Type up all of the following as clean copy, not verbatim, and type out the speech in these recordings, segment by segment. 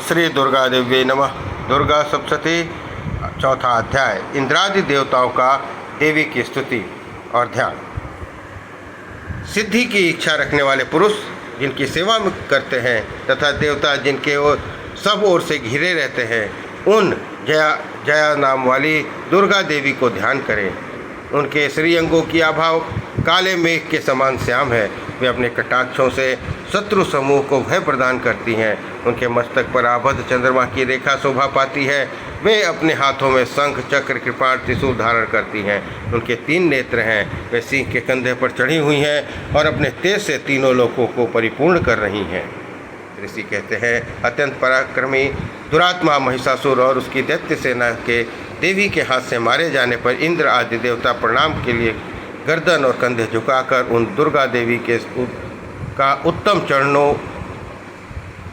श्री दुर्गा देवी नमः। दुर्गा सप्तशती, चौथा अध्याय। इंद्रादि देवताओं का देवी की स्तुति और ध्यान। सिद्धि की इच्छा रखने वाले पुरुष जिनकी सेवा करते हैं तथा देवता जिनके ओर सब ओर से घिरे रहते हैं, उन जया नाम वाली दुर्गा देवी को ध्यान करें। उनके श्रीअंगों की आभा काले मेघ के समान श्याम है। वे अपने कटाक्षों से शत्रु समूह को भय प्रदान करती हैं। उनके मस्तक पर आबद्ध चंद्रमा की रेखा शोभा पाती है। वे अपने हाथों में शंख, चक्र, कृपाण, त्रिशूल धारण करती हैं। उनके 3 नेत्र हैं। वे सिंह के कंधे पर चढ़ी हुई हैं और अपने तेज से तीनों लोकों को परिपूर्ण कर रही हैं। ऋषि कहते हैं, अत्यंत पराक्रमी दुरात्मा महिषासुर और उसकी दैत्य सेना के देवी के हाथ से मारे जाने पर इंद्र आदि देवता प्रणाम के लिए गर्दन और कंधे झुकाकर उन दुर्गा देवी के का उत्तम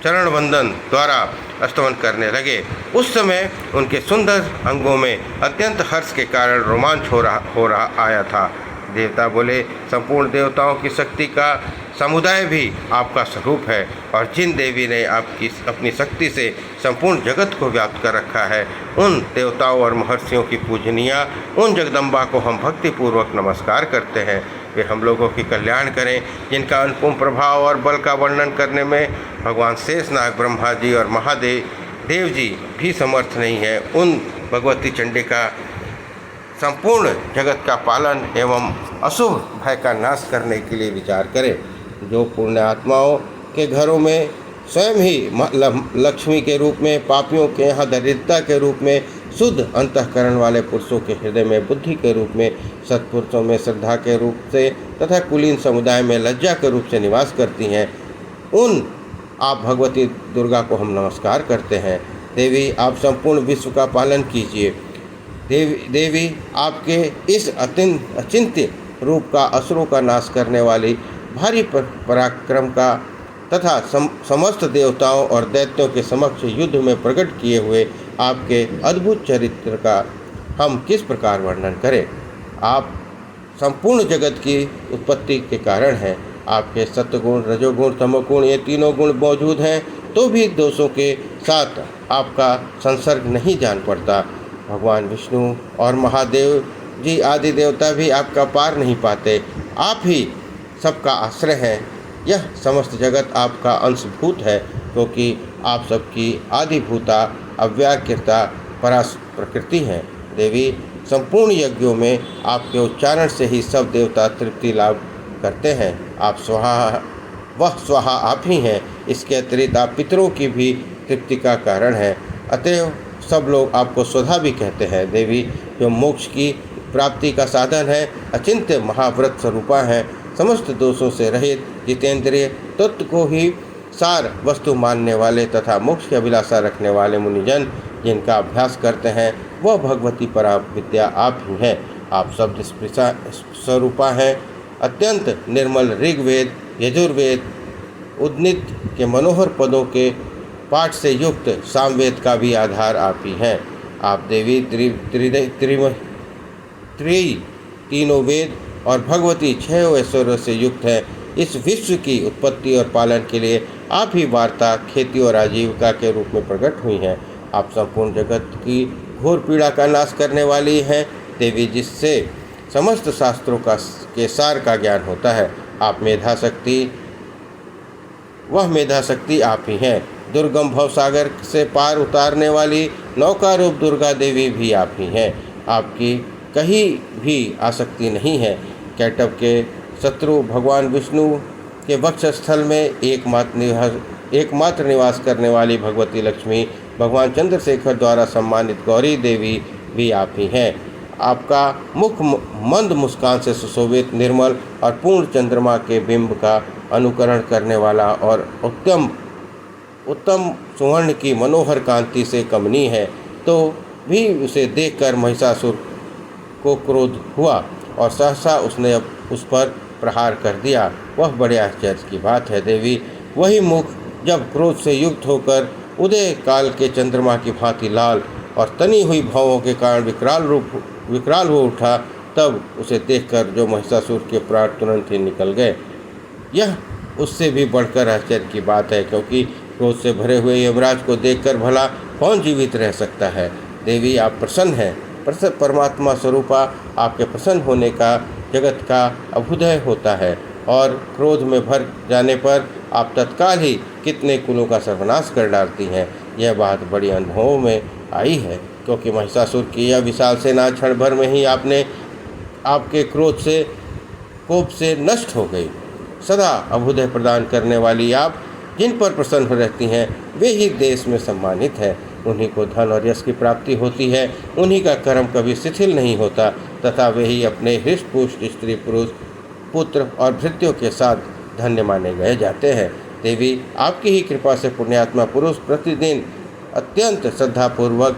चरण वंदन द्वारा स्तवन करने लगे। उस समय उनके सुंदर अंगों में अत्यंत हर्ष के कारण रोमांच हो रहा आया था। देवता बोले, संपूर्ण देवताओं की शक्ति का समुदाय भी आपका स्वरूप है और जिन देवी ने आपकी अपनी शक्ति से संपूर्ण जगत को व्याप्त कर रखा है, उन देवताओं और महर्षियों की पूजनीया उन जगदम्बा को हम भक्तिपूर्वक नमस्कार करते हैं। वे हम लोगों की कल्याण करें, जिनका अनुपम प्रभाव और बल का वर्णन करने में भगवान शेषनाग, ब्रह्मा जी और महादेव जी भी समर्थ नहीं है। उन भगवती चंडिका संपूर्ण जगत का पालन एवं अशुभ भय का नाश करने के लिए विचार करें। जो पुण्य आत्माओं के घरों में स्वयं ही लक्ष्मी के रूप में, पापियों के यहाँ दरिद्रता के रूप में, शुद्ध अंतःकरण वाले पुरुषों के हृदय में बुद्धि के रूप में, सत्पुरुषों में श्रद्धा के रूप से तथा कुलीन समुदाय में लज्जा के रूप से निवास करती हैं, उन आप भगवती दुर्गा को हम नमस्कार करते हैं। देवी, आप संपूर्ण विश्व का पालन कीजिए। देवी, आपके इस अचिंत्य रूप का असुरों का नाश करने वाली भारी पराक्रम का तथा समस्त देवताओं और दैत्यों के समक्ष युद्ध में प्रकट किए हुए आपके अद्भुत चरित्र का हम किस प्रकार वर्णन करें। आप संपूर्ण जगत की उत्पत्ति के कारण हैं। आपके सत्वगुण, रजोगुण, तमोगुण ये तीनों गुण मौजूद हैं, तो भी दोषों के साथ आपका संसर्ग नहीं जान पड़ता। भगवान विष्णु और महादेव जी आदि देवता भी आपका पार नहीं पाते। आप ही सबका आश्रय हैं। यह समस्त जगत आपका अंशभूत है, क्योंकि आप सबकी आदिभूता, अव्याकृता, परास प्रकृति हैं। देवी, संपूर्ण यज्ञों में आपके उच्चारण से ही सब देवता तृप्ति लाभ करते हैं। आप स्वाहा आप ही हैं। इसके अतिरिक्त आप पितरों की भी तृप्ति का कारण हैं। अतएव सब लोग आपको स्वधा भी कहते हैं। देवी, जो मोक्ष की प्राप्ति का साधन है, अचिंत्य महाव्रत स्वरूपा है, समस्त दोषों से रहित, जितेंद्रिय, तत्व को ही सार वस्तु मानने वाले तथा मोक्ष की अभिलाषा रखने वाले मुनिजन जिनका अभ्यास करते हैं, वह भगवती परा विद्या आप ही हैं। आप शब्द स्वरूपा हैं। अत्यंत निर्मल ऋग्वेद, यजुर्वेद, उद्नित के मनोहर पदों के पाठ से युक्त सामवेद का भी आधार आप ही हैं। आप देवी तीनों वेद और भगवती 6 ऐश्वर्यों से युक्त है। इस विश्व की उत्पत्ति और पालन के लिए आप ही वार्ता, खेती और आजीविका के रूप में प्रकट हुई हैं। आप संपूर्ण जगत की घोर पीड़ा का नाश करने वाली हैं। देवी, जिससे समस्त शास्त्रों के सार का ज्ञान होता है, आप वह मेधा शक्ति आप ही हैं। दुर्गम भवसागर से पार उतारने वाली नौका रूप दुर्गा देवी भी आप ही हैं। आपकी कहीं भी आसक्ति नहीं है। कैटव के शत्रु भगवान विष्णु के वक्षस्थल में एकमात्र निवास करने वाली भगवती लक्ष्मी, भगवान चंद्रशेखर द्वारा सम्मानित गौरी देवी भी आप ही हैं। आपका मुख मंद मुस्कान से सुशोभित, निर्मल और पूर्ण चंद्रमा के बिंब का अनुकरण करने वाला और उत्तम सुवर्ण की मनोहर कांति से कमनीय है, तो भी उसे देखकर महिषासुर को क्रोध हुआ और सहसा उसने उस पर प्रहार कर दिया। वह बड़े आश्चर्य की बात है। देवी, वही मुख जब क्रोध से युक्त होकर उदय काल के चंद्रमा की भांति लाल और तनी हुई भावों के कारण विकराल हो उठा, तब उसे देखकर जो महिषासुर के प्राण तुरंत ही निकल गए। यह उससे भी बढ़कर आश्चर्य की बात है, क्योंकि क्रोध से भरे हुए यमराज को देखकर भला कौन जीवित रह सकता है। देवी आप प्रसन्न हैं। परमात्मा स्वरूपा आपके प्रसन्न होने का जगत का अभ्युदय होता है और क्रोध में भर जाने पर आप तत्काल ही कितने कुलों का सर्वनाश कर डालती हैं। यह बात बड़ी अनुभव में आई है, क्योंकि महिषासुर की यह विशाल सेना क्षण भर में ही आपके क्रोध से कोप से नष्ट हो गई। सदा अभ्युदय प्रदान करने वाली आप जिन पर प्रसन्न रहती हैं वे ही देश में सम्मानित हैं। उन्हीं को धन और यश की प्राप्ति होती है। उन्हीं का कर्म कभी शिथिल नहीं होता तथा वे ही अपने हृष्ट पुष्ट स्त्री पुरुष पुत्र और भृत्यों के साथ धन्य माने गए जाते हैं। देवी आपकी ही कृपा से पुण्यात्मा पुरुष प्रतिदिन अत्यंत श्रद्धापूर्वक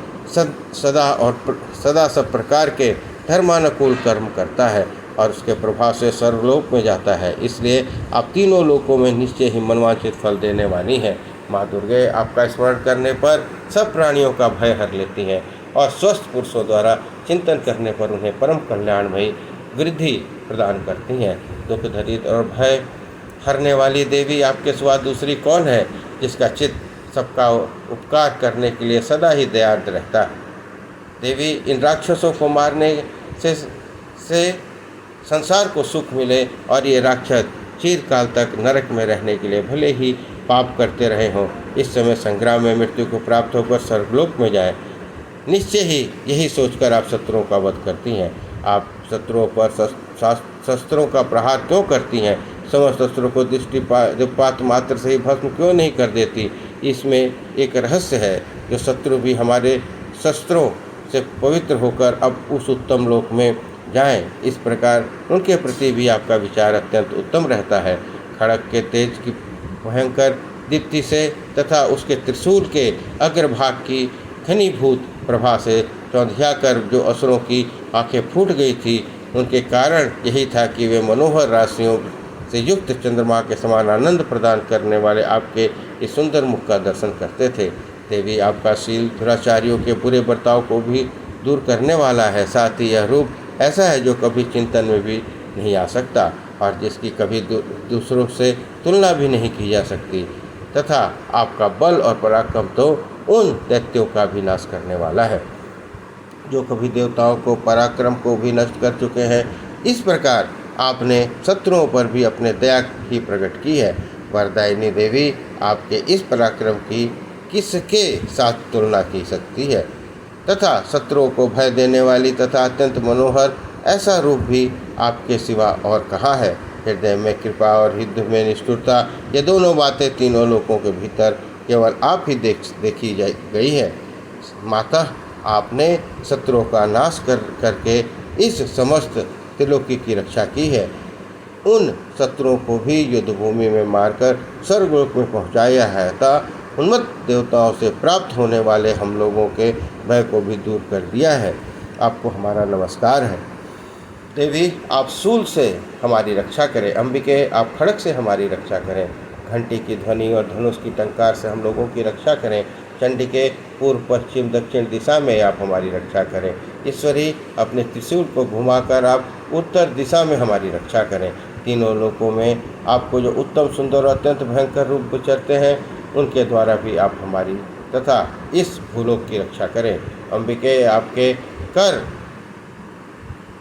सदा सब प्रकार के धर्मानुकूल कर्म करता है और उसके प्रभाव से सर्वलोक में जाता है। इसलिए आप तीनों लोकों में निश्चय ही मनवांछित फल देने वाली हैं। माँ दुर्गे आपका स्मरण करने पर सब प्राणियों का भय हर लेती हैं और स्वस्थ पुरुषों द्वारा चिंतन करने पर उन्हें परम कल्याणमयी वृद्धि प्रदान करती हैं। दुख दरिद्र और भय हरने वाली देवी आपके सिवा दूसरी कौन है, जिसका चित्त सबका उपकार करने के लिए सदा ही दयार्द रहता है। देवी इन राक्षसों को मारने से संसार को सुख मिले और ये राक्षस चिरकाल तक नरक में रहने के लिए भले ही पाप करते रहे हों, इस समय संग्राम में मृत्यु को प्राप्त होकर स्वर्गलोक में जाएं। निश्चय ही यही सोचकर आप शत्रुओं का वध करती हैं। आप शत्रुओं पर शस्त्रों का प्रहार क्यों करती हैं? समस्त शस्त्रों को दृष्टिपात मात्र से ही भस्म क्यों नहीं कर देती? इसमें एक रहस्य है, जो शत्रु भी हमारे शस्त्रों से पवित्र होकर अब उस उत्तम लोक में जाएं। इस प्रकार उनके प्रति भी आपका विचार अत्यंत उत्तम रहता है। खड़ग के तेज की भयंकर दीप्ति से तथा उसके त्रिशूल के अग्रभाग की घनीभूत प्रभा से चौंधिया कर जो असुरों की आंखें फूट गई थी, उनके कारण यही था कि वे मनोहर राशियों से युक्त चंद्रमा के समान आनंद प्रदान करने वाले आपके इस सुंदर मुख का दर्शन करते थे। देवी आपका शील दुराचारियों के बुरे बर्ताव को भी दूर करने वाला है। साथ ही यह रूप ऐसा है जो कभी चिंतन में भी नहीं आ सकता और जिसकी कभी दूसरों से तुलना भी नहीं की जा सकती, तथा आपका बल और पराक्रम तो उन दैत्यों का भी नाश करने वाला है जो कभी देवताओं को पराक्रम को भी नष्ट कर चुके हैं। इस प्रकार आपने शत्रुओं पर भी अपने दया ही प्रकट की है। वरदायिनी देवी आपके इस पराक्रम की किसके साथ तुलना की सकती है, तथा शत्रुओं को भय देने वाली तथा अत्यंत मनोहर ऐसा रूप भी आपके सिवा और कहाँ है। हृदय में कृपा और युद्ध में निष्ठुरता, ये दोनों बातें तीनों लोकों के भीतर केवल आप ही देखी गई है। माता, आपने शत्रुओं का नाश करके इस समस्त त्रिलोकी की रक्षा की है। उन शत्रुओं को भी युद्ध भूमि में मारकर स्वर्गलोक में पहुँचाया है तथा उन्मत्त देवताओं से प्राप्त होने वाले हम लोगों के भय को भी दूर कर दिया है। आपको हमारा नमस्कार है। देवी, आप शूल से हमारी रक्षा करें। अंबिके, आप खड़ग से हमारी रक्षा करें। घंटी की ध्वनि और धनुष की टंकार से हम लोगों की रक्षा करें। चंडिके, पूर्व पश्चिम दक्षिण दिशा में आप हमारी रक्षा करें। ईश्वरी, अपने त्रिशूल को घुमाकर आप उत्तर दिशा में हमारी रक्षा करें। तीनों लोकों में आपको जो उत्तम सुंदर और अत्यंत भयंकर रूप विचरते हैं, उनके द्वारा भी आप हमारी तथा इस भूलोक की रक्षा करें। अंबिके, आपके कर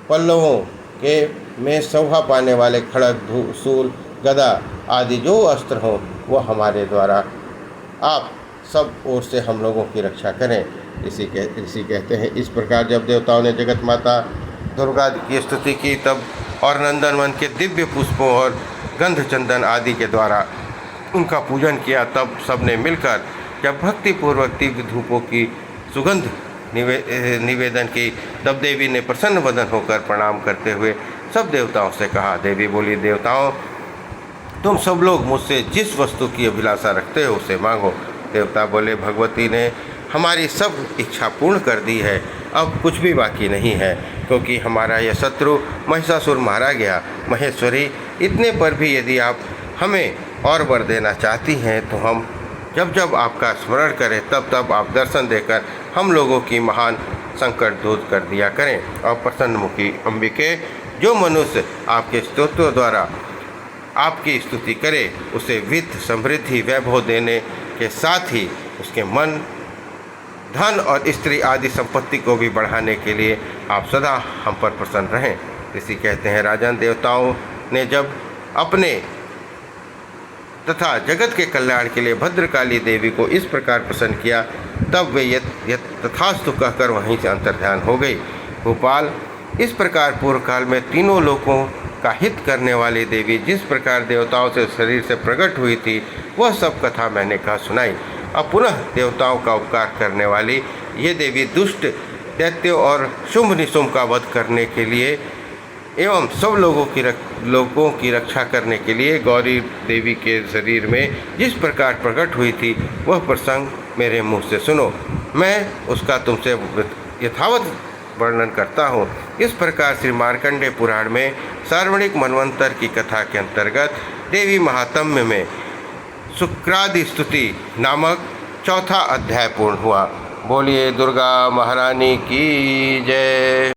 पल्लवों के में शोभा पाने वाले खड़ग, शूल, गदा आदि जो अस्त्र हों, वह हमारे द्वारा आप सब ओर से हम लोगों की रक्षा करें। ऋषि कहते हैं, इस प्रकार जब देवताओं ने जगत माता दुर्गा की स्तुति की तब और नंदनवन के दिव्य पुष्पों और गंध चंदन आदि के द्वारा उनका पूजन किया, तब सबने मिलकर जब भक्तिपूर्वक दिव्य धूपों की सुगंध निवेदन की, तब देवी ने प्रसन्न वदन होकर प्रणाम करते हुए सब देवताओं से कहा। देवी बोली, देवताओं, तुम सब लोग मुझसे जिस वस्तु की अभिलाषा रखते हो उसे मांगो। देवता बोले, भगवती ने हमारी सब इच्छा पूर्ण कर दी है, अब कुछ भी बाकी नहीं है, क्योंकि हमारा यह शत्रु महिषासुर मारा गया। महेश्वरी, इतने पर भी यदि आप हमें और वर देना चाहती हैं तो हम जब जब आपका स्मरण करें तब तब आप दर्शन देकर हम लोगों की महान संकट दूर कर दिया करें। और प्रसन्नमुखी अंबिके, जो मनुष्य आपके स्तोत्रों द्वारा आपकी स्तुति करे, उसे वित्त, समृद्धि, वैभव देने के साथ ही उसके मन, धन और स्त्री आदि संपत्ति को भी बढ़ाने के लिए आप सदा हम पर प्रसन्न रहें। ऋषि कहते हैं, राजन, देवताओं ने जब अपने तथा जगत के कल्याण के लिए भद्रकाली देवी को इस प्रकार प्रसन्न किया, तब वे तथास्तु कहकर वहीं से अंतर्ध्यान हो गई। भोपाल, इस प्रकार पूर्व काल में तीनों लोकों का हित करने वाली देवी जिस प्रकार देवताओं से शरीर से प्रकट हुई थी, वह सब कथा मैंने कहा सुनाई। अब पुनः देवताओं का उपकार करने वाली ये देवी दुष्ट दैत्यों और शुंभ निशुंभ का वध करने के लिए एवं सब लोगों की रक्षा करने के लिए गौरी देवी के शरीर में जिस प्रकार प्रकट हुई थी, वह प्रसंग मेरे मुँह से सुनो। मैं उसका तुमसे यथावत वर्णन करता हूँ। इस प्रकार श्री मार्कंडेय पुराण में सार्वणिक मनवंतर की कथा के अंतर्गत देवी महात्म्य में शुक्रादि स्तुति नामक चौथा अध्याय पूर्ण हुआ। बोलिए दुर्गा महारानी की जय।